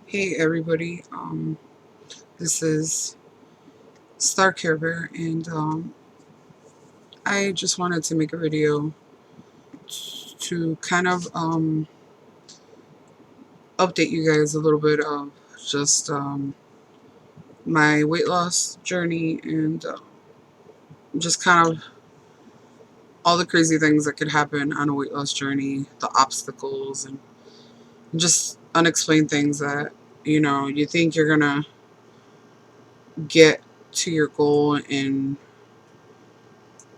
Hey everybody, this is Star Care Bear, and I just wanted to make a video to kind of update you guys a little bit of just my weight loss journey and just kind of all the crazy things that could happen on a weight loss journey, the obstacles, and just unexplained things that you think you're gonna get to your goal and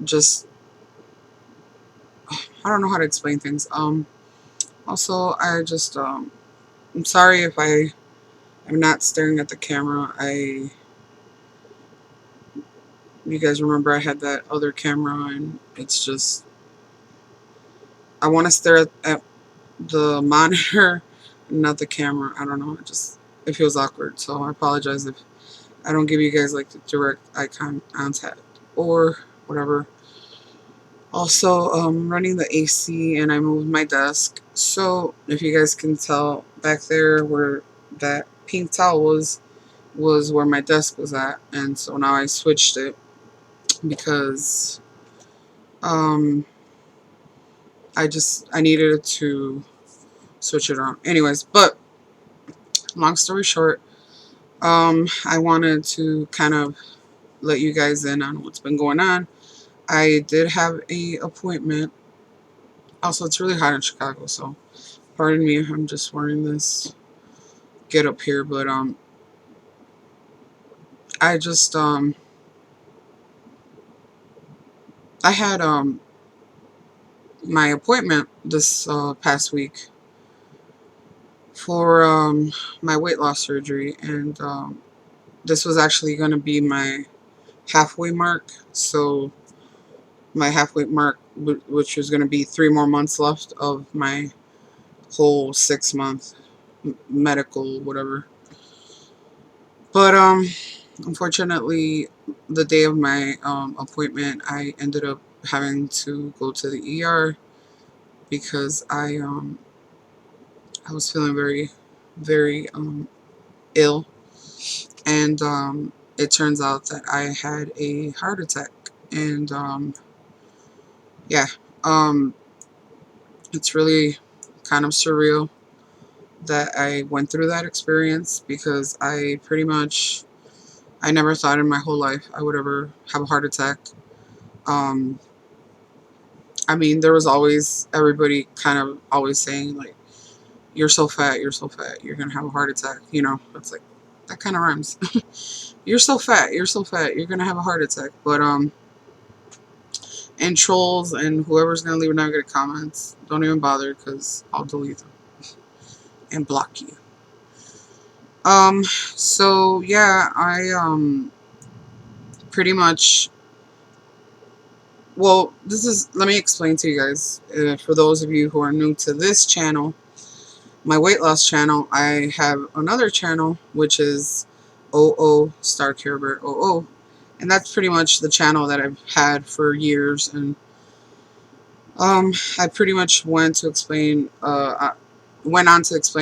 just I don't know how to explain things. Also, I'm sorry if I am not staring at the camera. You guys remember I had that other camera, and it's just, I want to stare at the monitor, not the camera. I don't know. It feels awkward. So I apologize if I don't give you guys like the direct eye contact or whatever. Also, running the AC, and I moved my desk. So if you guys can tell back there where that pink towel was where my desk was at, and so now I switched it because um, I needed to switch it around. Anyways, but long story short, I wanted to kind of let you guys in on what's been going on. I did have a appointment. Also, it's really hot in Chicago, so pardon me if I'm just wearing this get up here, but I just I had my appointment this past week for my weight loss surgery, and this was actually going to be my halfway mark. So my halfway mark, which was going to be 3 more months left of my whole 6 month medical whatever. But unfortunately, the day of my appointment, I ended up having to go to the ER because I was feeling very, very ill, and it turns out that I had a heart attack, and yeah, um, it's really kind of surreal that I went through that experience because I never thought in my whole life I would ever have a heart attack. Um, I mean, there was always everybody kind of always saying like, "You're so fat, you're so fat, you're gonna have a heart attack." It's like that kind of rhymes. You're so fat, you're so fat, you're gonna have a heart attack. But and trolls and whoever's gonna leave negative comments, don't even bother because I'll delete them and block you. So yeah, I pretty much. Well, let me explain to you guys. For those of you who are new to this channel, my weight loss channel, I have another channel which is OO Star Care Bear OO, and that's pretty much the channel that I've had for years. And I pretty much went on to explain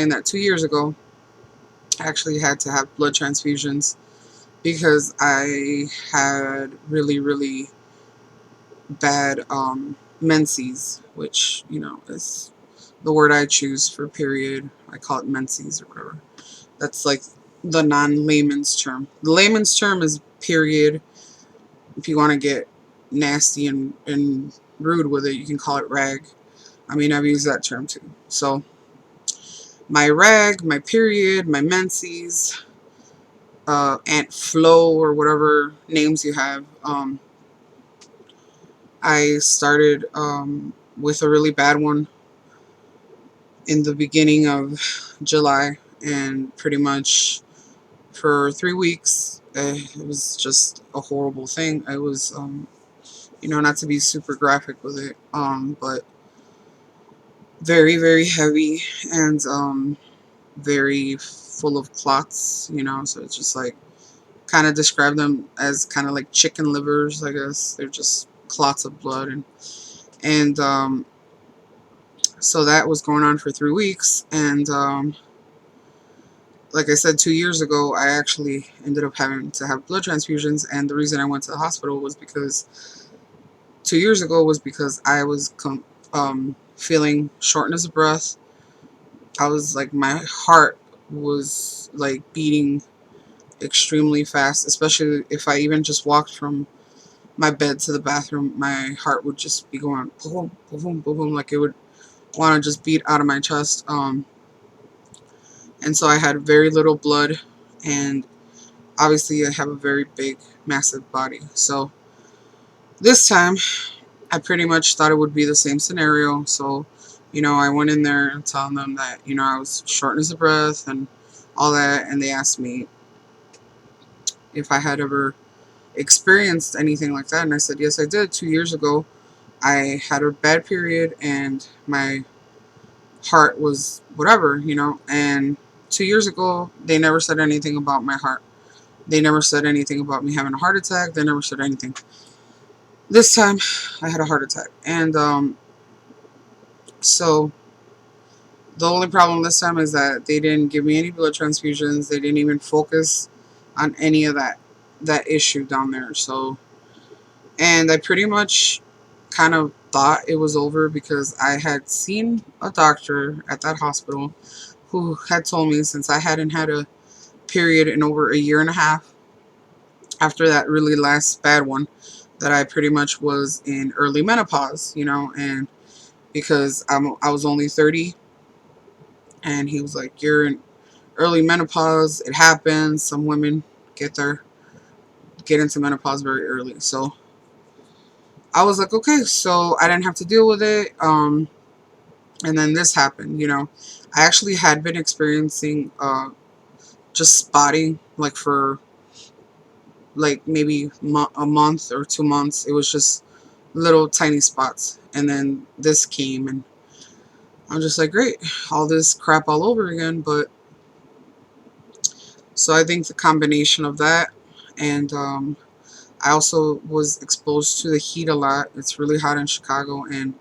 that 2 years ago I actually had to have blood transfusions because I had really, really bad menses, which, is the word I choose for period. I call it menses or whatever. That's like the non-layman's term. The layman's term is period. If you want to get nasty and rude with it, you can call it rag. I mean, I've used that term too. So my rag, my period, my menses, Aunt Flo, or whatever names you have. I started with a really bad one in the beginning of July, and pretty much for 3 weeks, it was just a horrible thing. It was, not to be super graphic with it, but very, very heavy and very full of clots, so it's just like, kind of describe them as kind of like chicken livers, I guess. They're just clots of blood, and so that was going on for 3 weeks, and like I said, 2 years ago, I actually ended up having to have blood transfusions, and the reason I went to the hospital was because 2 years ago was because I was feeling shortness of breath. I was like, my heart was like beating extremely fast, especially if I even just walked from my bed to the bathroom. My heart would just be going boom, boom, boom, boom, like it would want to just beat out of my chest. And so I had very little blood, and obviously I have a very big, massive body. So this time, I pretty much thought it would be the same scenario. So, I went in there telling them that, I was shortness of breath and all that, and they asked me if I had ever experienced anything like that, and I said, yes, I did. 2 years ago, I had a bad period, and my heart was whatever, and 2 years ago, they never said anything about my heart. They never said anything about me having a heart attack. They never said anything. This time, I had a heart attack, and so the only problem this time is that they didn't give me any blood transfusions. They didn't even focus on any of that issue down there. So, and I pretty much kind of thought it was over because I had seen a doctor at that hospital who had told me, since I hadn't had a period in over a year and a half after that really last bad one, that I pretty much was in early menopause, and because I was only 30, and he was like, you're in early menopause. It happens. Some women get into menopause very early. So I was like, okay, so I didn't have to deal with it. And then this happened. I actually had been experiencing just spotting, like for like maybe a month or 2 months. It was just little tiny spots, and then this came, and I'm just like, great, all this crap all over again. But so I think the combination of that, and I also was exposed to the heat a lot. It's really hot in Chicago, and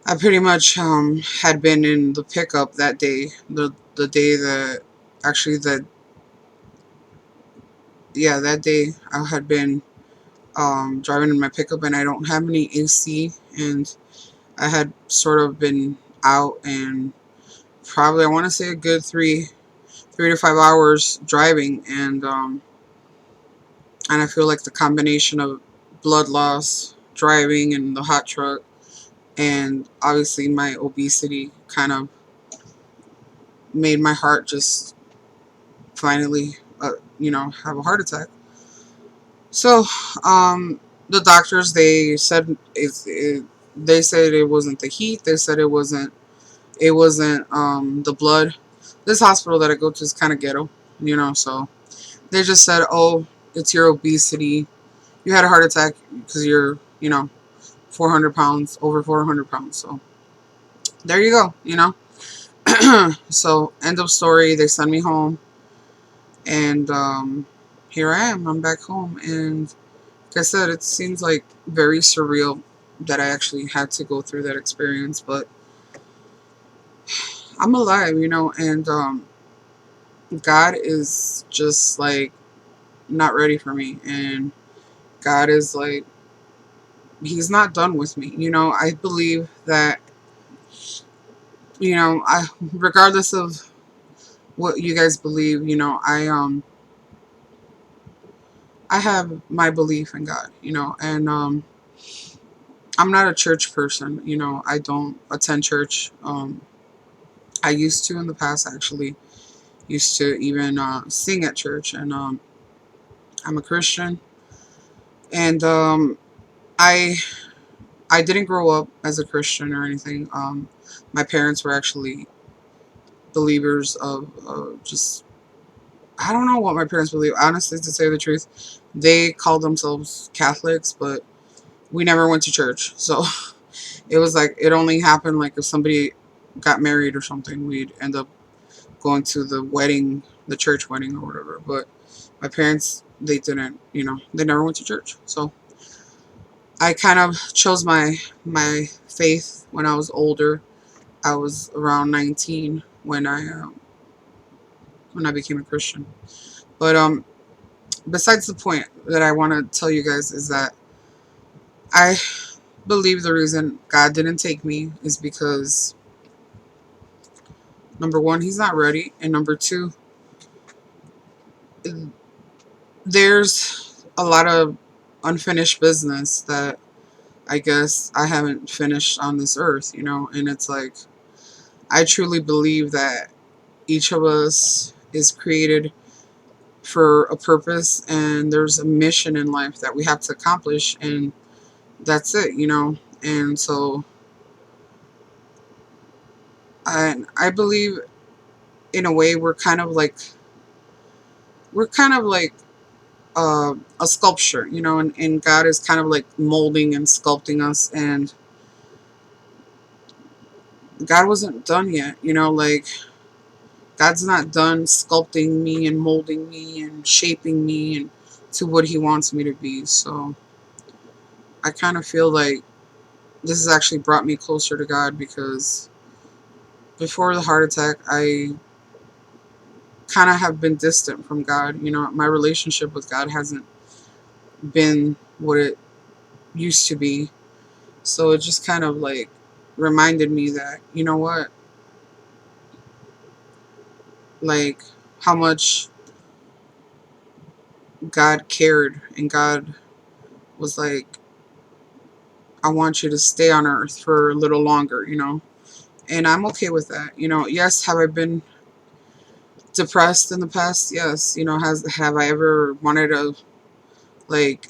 I pretty much had been in the pickup that day, the day that actually that yeah, that day I had been driving in my pickup, and I don't have any AC, and I had sort of been out, and probably I want to say a good 3 to 5 hours driving, and I feel like the combination of blood loss, driving, and the hot truck, and obviously my obesity kind of made my heart just finally, have a heart attack. So, the doctors, they said it wasn't the heat. They said it wasn't the blood. This hospital that I go to is kind of ghetto, so they just said, oh, it's your obesity. You had a heart attack because you're, 400 pounds, over 400 pounds. So there you go. So end of story. They send me home, and here I am. I'm back home, and like I said, it seems like very surreal that I actually had to go through that experience, but I'm alive, and God is just like not ready for me, and God is like, He's not done with me. I believe that, I regardless of what you guys believe, I have my belief in God, and I'm not a church person, I don't attend church. I used to in the past, actually used to even sing at church, and I'm a Christian, and I I didn't grow up as a Christian or anything. My parents were actually believers of just, I don't know what my parents believe. Honestly, to say the truth, they called themselves Catholics, but we never went to church. So it was like, it only happened like if somebody got married or something, we'd end up going to the wedding, the church wedding or whatever. But my parents, they didn't, they never went to church. So I kind of chose my faith when I was older. I was around 19 when I when I became a Christian. But besides the point that I want to tell you guys is that I believe the reason God didn't take me is because number one, He's not ready, and number two, there's a lot of unfinished business that I guess I haven't finished on this earth, and it's like I truly believe that each of us is created for a purpose and there's a mission in life that we have to accomplish, and that's it. And so I believe in a way we're kind of like a sculpture, and God is kind of like molding and sculpting us, and God wasn't done yet, like God's not done sculpting me and molding me and shaping me and to what He wants me to be. So I kind of feel like this has actually brought me closer to God, because before the heart attack, I kind of have been distant from God. My relationship with God hasn't been what it used to be. So it just kind of like reminded me that, you know what, like how much God cared, and God was like, I want you to stay on earth for a little longer. And I'm okay with that. Yes, have I been depressed in the past? Yes. Have I ever wanted to like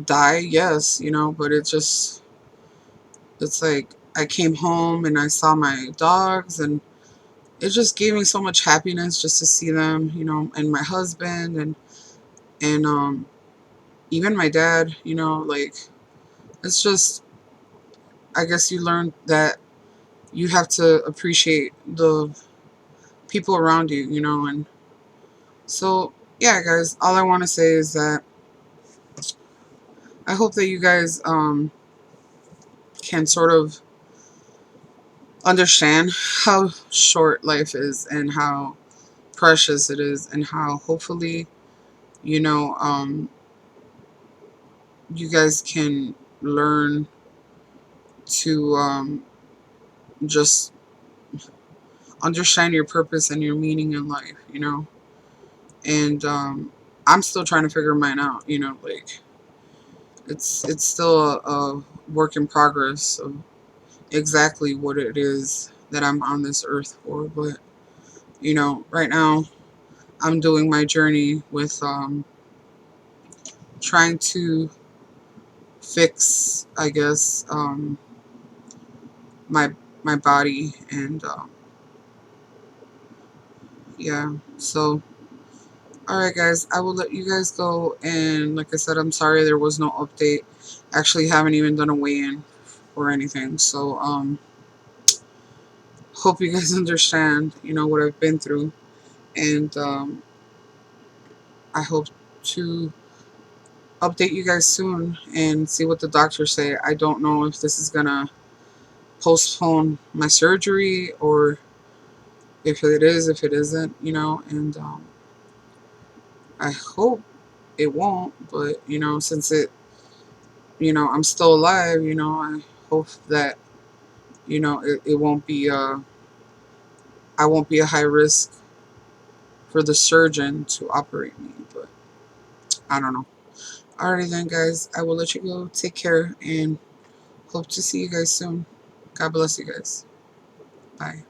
die? Yes, but it's like I came home and I saw my dogs, and it just gave me so much happiness just to see them, and my husband, and even my dad, like it's just, I guess you learn that you have to appreciate the people around you, and so yeah, guys, all I want to say is that I hope that you guys can sort of understand how short life is and how precious it is, and how hopefully, you know, um, you guys can learn to just understand your purpose and your meaning in life, and I'm still trying to figure mine out, like it's still a work in progress of exactly what it is that I'm on this earth for. But right now I'm doing my journey with trying to fix, I guess, my my body, and yeah. So, all right, guys, I will let you guys go. And like I said, I'm sorry there was no update. Actually, haven't even done a weigh-in or anything. So, hope you guys understand, what I've been through, and I hope to update you guys soon and see what the doctors say. I don't know if this is gonna postpone my surgery, or if it is, if it isn't, and I hope it won't, but since I'm still alive, I hope that it won't be I won't be a high risk for the surgeon to operate me, but I don't know. Alrighty then, guys, I will let you go. Take care, and hope to see you guys soon. God bless you guys. Bye.